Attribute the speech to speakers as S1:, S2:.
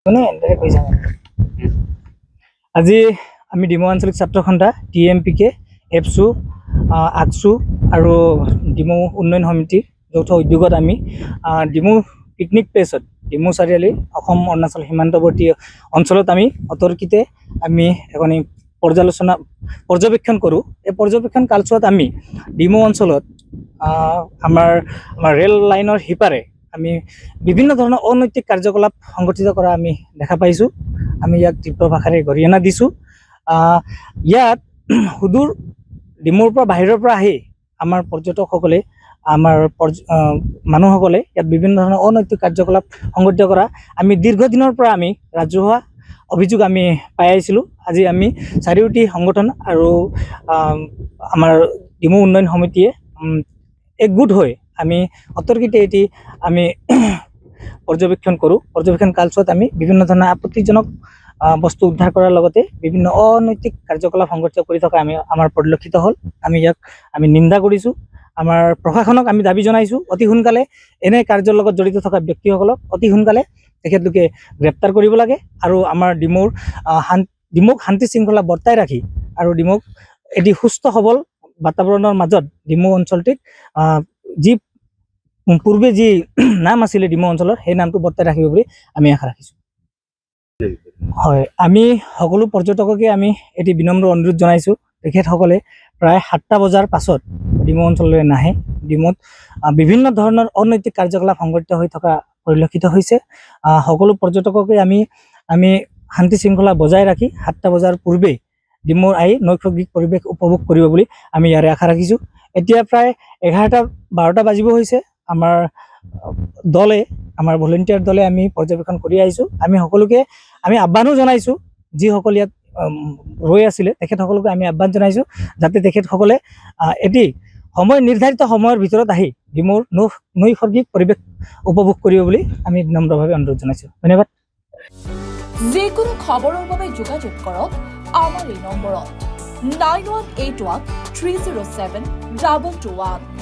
S1: কোনে এন্টাৰে কৈ যাম আজি আমি ডিমৌ আঞ্চলিক ছাত্ৰ সন্থা TMPK এপছু আকছু আৰু ডিমৌ উন্নয়ন সমিতিৰ যৌথ উদ্যোগত আমি ডিমৌ পিকনিক প্লেছত ডিমৌ চাৰিআলি অসম অৰুণাচল সীমান্তৱৰ্তী অঞ্চলত আমি অতৰ্কিতে আমি এখন পৰ্যবেক্ষণ কৰোঁ। এই পৰ্যবেক্ষণ কালচোৱাত আমি ডিমৌ অঞ্চলত আমাৰ ৰেল লাইনৰ সিপাৰে আমি বিভিন্ন ধৰণৰ অনৈতিক কাৰ্যকলাপ সংগঠিত কৰা আমি দেখা পাইছোঁ। আমি ইয়াক তীব্ৰ ভাষাৰে গৰিহণা দিছোঁ। ইয়াত সুদূৰ ডিমৌৰ পৰা বাহিৰৰ পৰা আহি আমাৰ পৰ্যটকসকলে আমাৰ মানুহসকলে ইয়াত বিভিন্ন ধৰণৰ অনৈতিক কাৰ্যকলাপ সংগঠিত কৰা আমি দীৰ্ঘদিনৰ পৰা আমি ৰাজহুৱা অভিযোগ আমি পাই আহিছিলোঁ। আজি আমি চাৰিওটি সংগঠন আৰু আমাৰ ডিমৌ উন্নয়ন সমিতিয়ে একগোট হৈ আমি অতৰ্কিতে এটি আমি পৰ্যবেক্ষণ কৰোঁ। পৰ্যবেক্ষণ কালচোৱাত আমি বিভিন্ন ধৰণৰ আপত্তিজনক বস্তু উদ্ধাৰ কৰাৰ লগতে বিভিন্ন অনৈতিক কাৰ্যকলাপ সংগঠিত কৰি থকা আমাৰ পৰিলক্ষিত হ'ল। আমি ইয়াক আমি নিন্দা কৰিছোঁ। আমাৰ প্ৰশাসনক আমি দাবী জনাইছোঁ অতি সোনকালে এনে কাৰ্যৰ লগত জড়িত থকা ব্যক্তিসকলক অতি সোনকালে তেখেতলোকে গ্ৰেপ্তাৰ কৰিব লাগে আৰু আমাৰ ডিমৌক শান্তি শৃংখলা বৰ্তাই ৰাখি আৰু ডিমৌক এটি সুস্থ সবল বাতাবৰণৰ মাজত ডিমৌ অঞ্চলটিক যি পূৰ্বে যি নাম আছিলে ডিমৌ অঞ্চলৰ সেই নামটো বৰ্তাই ৰাখিব বুলি আমি আশা ৰাখিছোঁ। হয়, আমি সকলো পৰ্যটককে আমি এটি বিনম্ৰ অনুৰোধ জনাইছোঁ। তেখেতসকলে প্ৰায় 7টা বজাৰ পাছত ডিমৌ অঞ্চললৈ নাহে। ডিমৌত বিভিন্ন ধৰণৰ অনৈতিক কাৰ্যকলাপ সংগঠিত হৈ থকা পৰিলক্ষিত হৈছে। সকলো পৰ্যটককে আমি শান্তি শৃংখলা বজাই ৰাখি 7টা বজাৰ পূৰ্বে ডিমৌৰ আহি নৈসৰ্গিক পৰিৱেশ উপভোগ কৰিব বুলি আমি ইয়াৰে আশা ৰাখিছোঁ। এতিয়া প্ৰায় 11টা-12টা বাজিব হৈছে। আমাৰ ভলেণ্টিয়াৰ দলে আমি পৰ্যবেক্ষণ কৰি আহিছোঁ। আমি সকলোকে আমি আহ্বানো জনাইছোঁ, যিসকল ইয়াত ৰৈ আছিলে তেখেতসকলকে আমি আহ্বান জনাইছোঁ যাতে তেখেতসকলে এটি নিৰ্ধাৰিত সময়ৰ ভিতৰত আহি ডিমৌৰ নৈসৰ্গিক পৰিৱেশ উপভোগ কৰিব বুলি আমি বিনম্ৰভাৱে অনুৰোধ জনাইছোঁ। ধন্যবাদ।
S2: যিকোনো খবৰৰ বাবে যোগাযোগ কৰক আমাৰ এই নম্বৰত 9181 307 221।